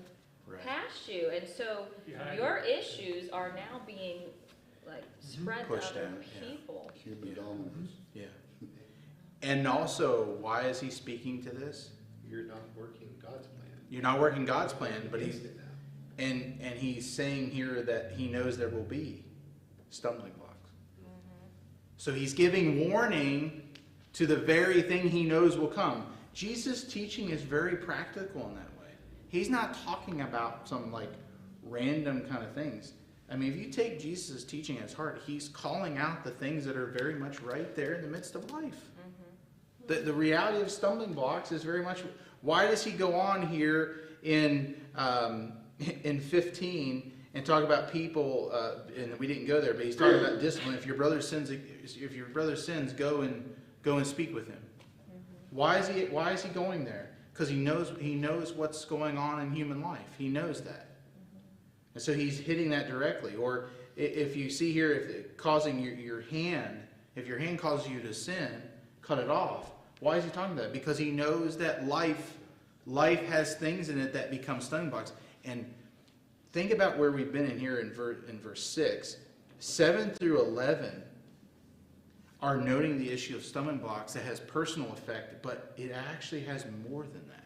Right. past you, and so Behind your issues are now being like spread Pushed to other out, yeah. people. Human Yeah. dominance. Yeah. And also, why is he speaking to this? you're not working God's plan. You're not working God's plan, but he's Against it now. and he's saying here that he knows there will be stumbling blocks. So he's giving warning to the very thing he knows will come. Jesus' teaching is very practical in that way. He's not talking about some like random kind of things. I mean, if you take Jesus' teaching at his heart, he's calling out the things that are very much right there in the midst of life. The reality of stumbling blocks is very much, why does he go on here in 15 and talk about people, and we didn't go there, but he's talking about discipline. If your brother sins, go and speak with him. Why is he going there? Because he knows what's going on in human life. He knows that. And so he's hitting that directly. Or if you see here, if causing your hand, if your hand causes you to sin, cut it off. Why is he talking about that? Because he knows that life has things in it that become stumbling blocks. And think about where we've been in here in verse 6. 7 through 11 are noting the issue of stumbling blocks that has personal effect, but it actually has more than that.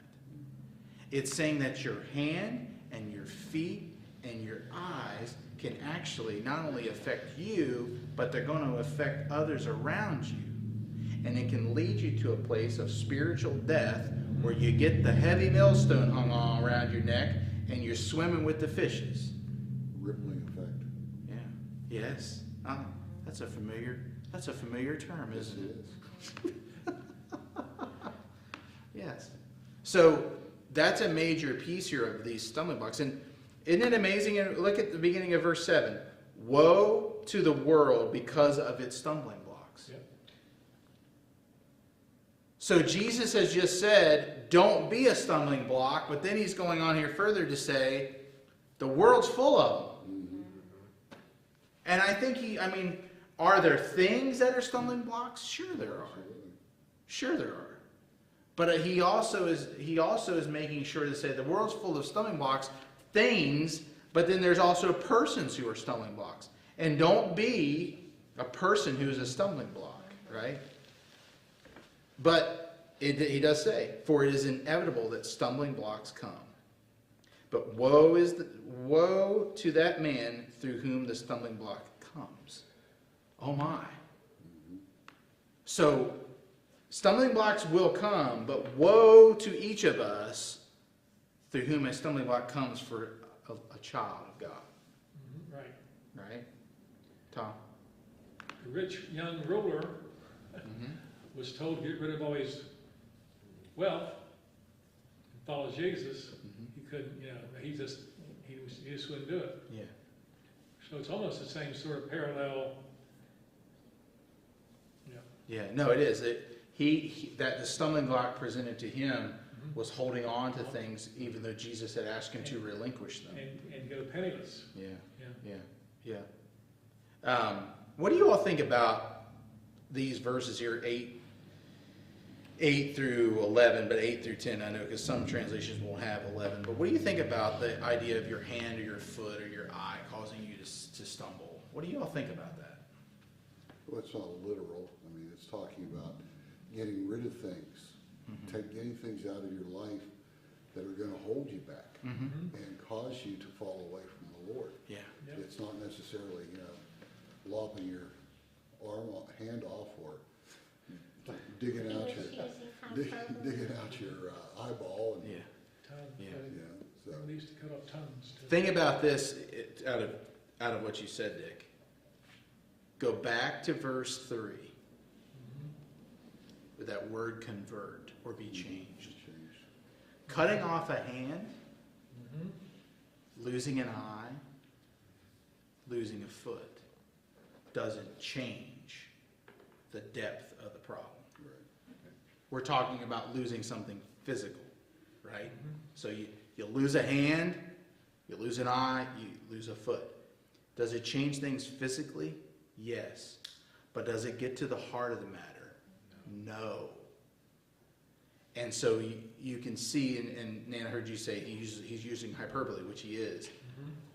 It's saying that your hand and your feet and your eyes can actually not only affect you, but they're going to affect others around you. And it can lead you to a place of spiritual death where you get the heavy millstone hung on around your neck and you're swimming with the fishes. Rippling effect. Yeah. Yes. That's a familiar term, Yes, isn't it? it is. Yes. So that's a major piece here of these stumbling blocks. And isn't it amazing? And look at the beginning of verse 7. Woe to the world because of its stumbling blocks. Yep. So Jesus has just said, don't be a stumbling block, but then he's going on here further to say, the world's full of them. And I think Are there things that are stumbling blocks? Sure there are. Absolutely. Sure there are. But he also is making sure to say the world's full of stumbling blocks, things, but then there's also persons who are stumbling blocks. And don't be a person who is a stumbling block, right? But he does say, for it is inevitable that stumbling blocks come. But woe to that man through whom the stumbling block comes. Oh my. So, stumbling blocks will come, but woe to each of us through whom a stumbling block comes for a child of God. Right. Right? Tom? The rich young ruler Mm-hmm. was told to get rid of all his wealth and follow Jesus. He couldn't, he just wouldn't do it. Yeah. So it's almost the same sort of parallel. Yeah, no, it is. That the stumbling block presented to him was holding on to things even though Jesus had asked him to relinquish them. And go penniless. Yeah, Yeah. yeah. What do you all think about these verses here, 8 through 11, but 8 through 10, I know, because some translations won't have 11. But what do you think about the idea of your hand or your foot or your eye causing you to stumble? What do you all think about that? Well, it's not literal. I mean, it's talking about getting rid of things, getting things out of your life that are going to hold you back and cause you to fall away from the Lord. Yeah. Yep. It's not necessarily, lopping your hand off or digging out digging out your eyeball. And, Yeah. Tongue. Yeah. So They used to cut off tongues. Too. Think about this out of what you said, Dick. Go back to verse 3 with that word convert or be changed. Cutting off a hand, losing an eye, losing a foot doesn't change the depth of the problem. Right. We're talking about losing something physical, right? So you lose a hand, you lose an eye, you lose a foot. Does it change things physically? Yes. But does it get to the heart of the matter? No. And so you can see, and Nana heard you say he's using hyperbole, which he is.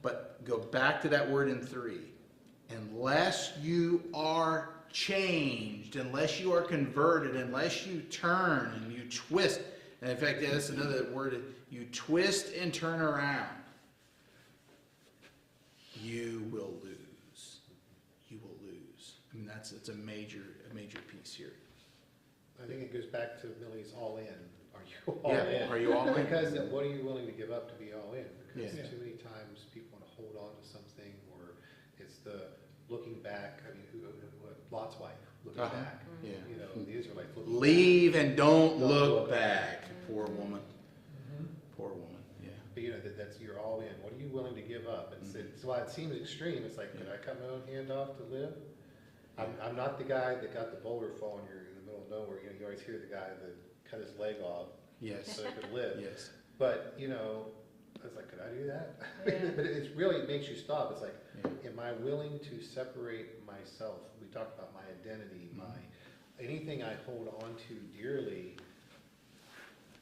But go back to that word in 3. Unless you are changed, unless you are converted, unless you turn and you twist, and in fact, that's another word, you twist and turn around, you will lose. You will lose. I mean, it's a major piece here. I think it goes back to Millie's all in. Are you all Yeah, in? are you all in? Because what are you willing to give up to be all in? Because Yeah. too many times people want to hold on to something, or it's the looking back. I mean, Lot's wife looking Uh-huh. back. Yeah. The Israelites looking Leave and don't Don't look look back. Poor woman. Mm-hmm. Poor woman. Yeah. But that's you're all in. What are you willing to give up? It's why it seems extreme. It's like, could I cut my own hand off to live? I'm not the guy that got the boulder fall in the middle of nowhere. You always hear the guy that cut his leg off Yes. so he could live. Yes. But, I was like, could I do that? Yeah. But it really makes you stop. It's like, Yeah. am I willing to separate myself? We talked about my identity, anything I hold on to dearly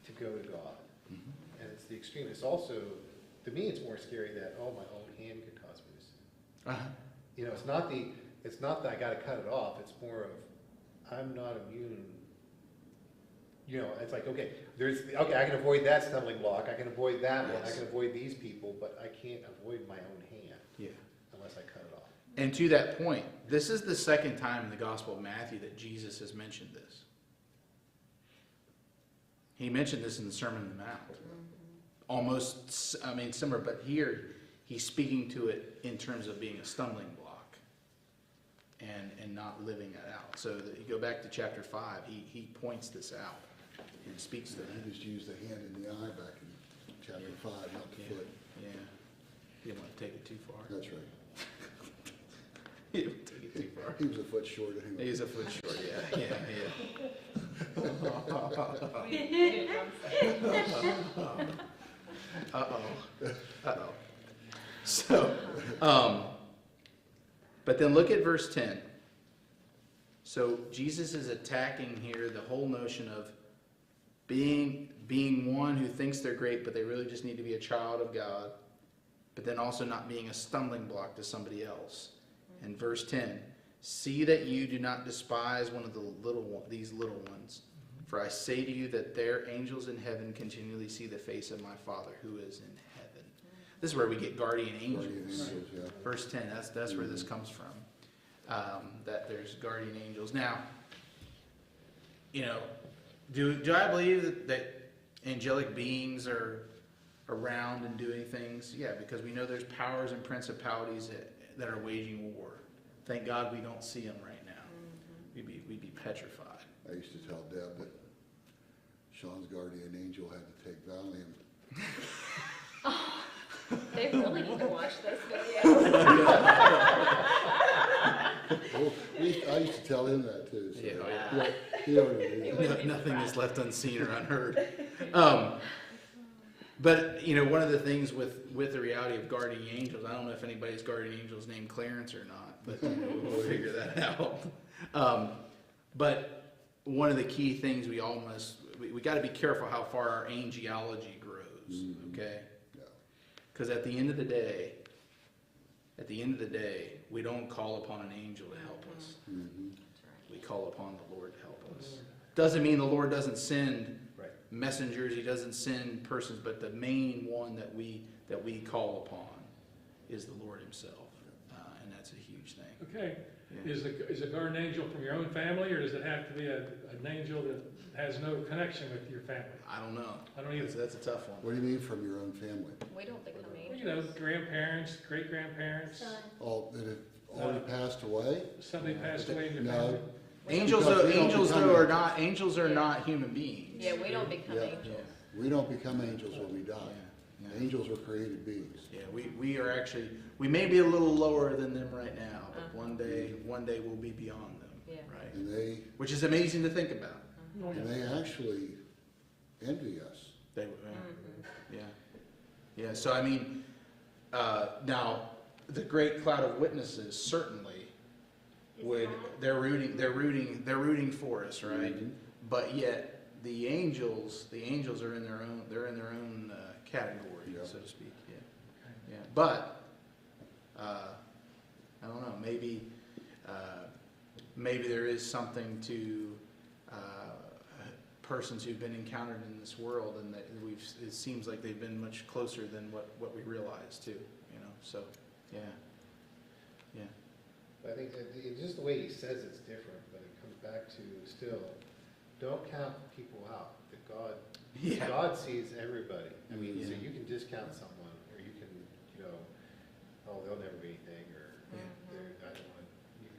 to go to God. And it's the extreme. It's also, to me, it's more scary that, my own hand could cause me to sin. Uh-huh. It's not that I gotta cut it off. It's more of, I'm not immune. It's like, okay, I can avoid that stumbling block. I can avoid that one. I Yes. can avoid these people, but I can't avoid my own hand Yeah. unless I cut it off. And to that point, this is the second time in the Gospel of Matthew that Jesus has mentioned this. He mentioned this in the Sermon on the Mount. Almost, similar, but here he's speaking to it in terms of being a stumbling block and not living it out. So that you go back to chapter 5, he points this out and speaks to that. He just used the hand in the eye back in chapter 5, not the Yeah. foot. Yeah. You didn't want to take it too far. That's right. You didn't take it too far. He was a foot short anyway. He's a foot short, yeah. Uh-oh. So, but then look at verse 10. So Jesus is attacking here the whole notion of being one who thinks they're great, but they really just need to be a child of God, but then also not being a stumbling block to somebody else. In verse 10, see that you do not despise one of these little ones. For I say to you that their angels in heaven continually see the face of my Father who is in heaven. This is where we get guardian angels. Guardian angels, yeah. Verse 10, that's where this comes from. That there's guardian angels. Now, do I believe that angelic beings are around and doing things? Yeah, because we know there's powers and principalities that are waging war. Thank God we don't see them right now. We'd be petrified. I used to tell Deb that Sean's guardian angel had to take Valium. They really need to watch this video. Well, I used to tell him that too. So, Yeah. you know what I mean. Nothing is left unseen or unheard. But one of the things with the reality of guardian angels, I don't know if anybody's guardian angel is named Clarence or not, but we'll figure that out. But one of the key things we got to be careful how far our angelology grows. Okay. Because at the end of the day, we don't call upon an angel to help us. We call upon the Lord to help us. Doesn't mean the Lord doesn't send messengers, he doesn't send persons, but the main one that we call upon is the Lord himself. And that's a huge thing. Okay. Yeah. Is a guardian angel from your own family, or does it have to be an angel that has no connection with your family? I don't know. I don't either. That's a tough one. What do you mean from your own family? We don't become Well, angels. grandparents, great-grandparents, Son, All that have already passed away? somebody passed away in your No. family? Angels are not human beings. Yeah, we don't become Yeah. angels. We don't become angels when we die. Yeah. Angels were created beings. Yeah, we are actually, we may be a little lower than them right now, but one day we'll be beyond them. Yeah. Right? And they Which is amazing to think about. Oh, yeah. And they actually envy us. They, yeah. So I mean, now the great cloud of witnesses certainly they're rooting for us, right? But yet the angels are in their own category, Yeah. so to speak. Yeah. But I don't know. Maybe there is something to persons who've been encountered in this world, and that it seems like they've been much closer than what we realize too. So yeah. I think that just the way he says it's different, but it comes back to still, don't count people out. That God sees everybody. I mean, so Yeah. you can discount someone, or you can, oh, they'll never be anything, or I don't want.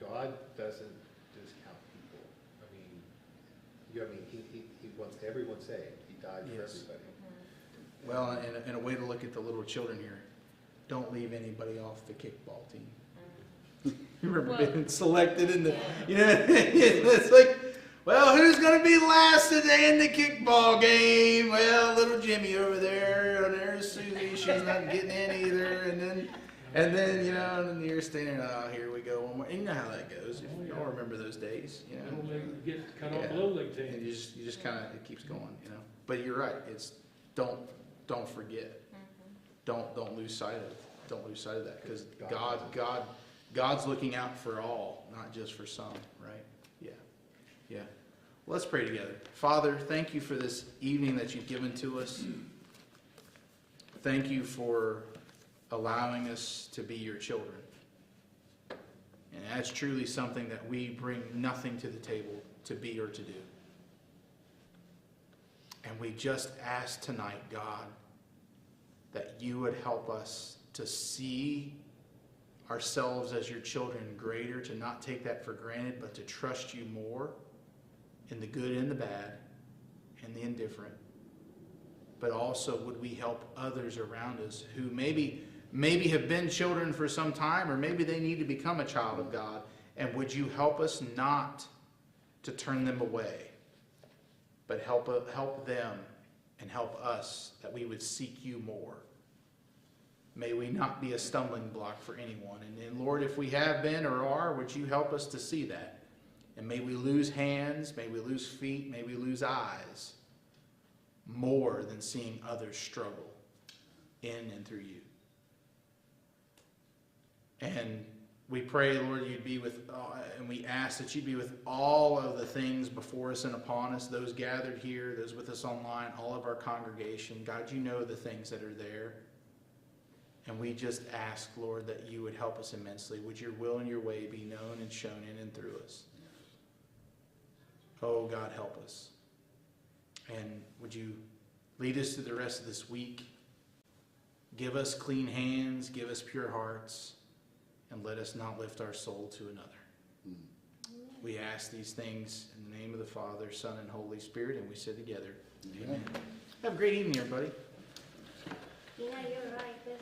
God doesn't discount people. I mean, he wants everyone saved. He died for Yes. everybody. Well, and a way to look at the little children here, don't leave anybody off the kickball team. You remember Well, being selected in the, it's like, well, who's going to be last today in the kickball game? Well, little Jimmy over there, and there's Susie, she's not getting in either, and then and then you're standing, oh, here we go, one more. And you know how that goes. If you all remember those days, Little league, get cut off Yeah. little league And team. you just kind of, it keeps going, But you're right. It's don't forget. Don't lose sight of it. Don't lose sight of that, because God's looking out for all, not just for some, right? Yeah. Well, let's pray together. Father, thank you for this evening that you've given to us. Thank you for allowing us to be your children. And that's truly something that we bring nothing to the table to be or to do. And we just ask tonight, God, that you would help us to see ourselves as your children greater, to not take that for granted, but to trust you more in the good and the bad and the indifferent. But also, would we help others around us who maybe have been children for some time, or maybe they need to become a child of God, and would you help us not to turn them away, but help them and help us, that we would seek you more. May we not be a stumbling block for anyone. And Lord, if we have been or are, would you help us to see that And may we lose hands, may we lose feet, may we lose eyes more than seeing others struggle in and through you. And we pray, Lord, you'd be with, and we ask that you'd be with all of the things before us and upon us, those gathered here, those with us online, all of our congregation. God, you know the things that are there. And we just ask, Lord, that you would help us immensely. Would your will and your way be known and shown in and through us? Oh, God, help us. And would you lead us through the rest of this week? Give us clean hands, give us pure hearts, and let us not lift our soul to another. We ask these things in the name of the Father, Son, and Holy Spirit, and we say together, amen. Have a great evening, everybody. You know, you're right, this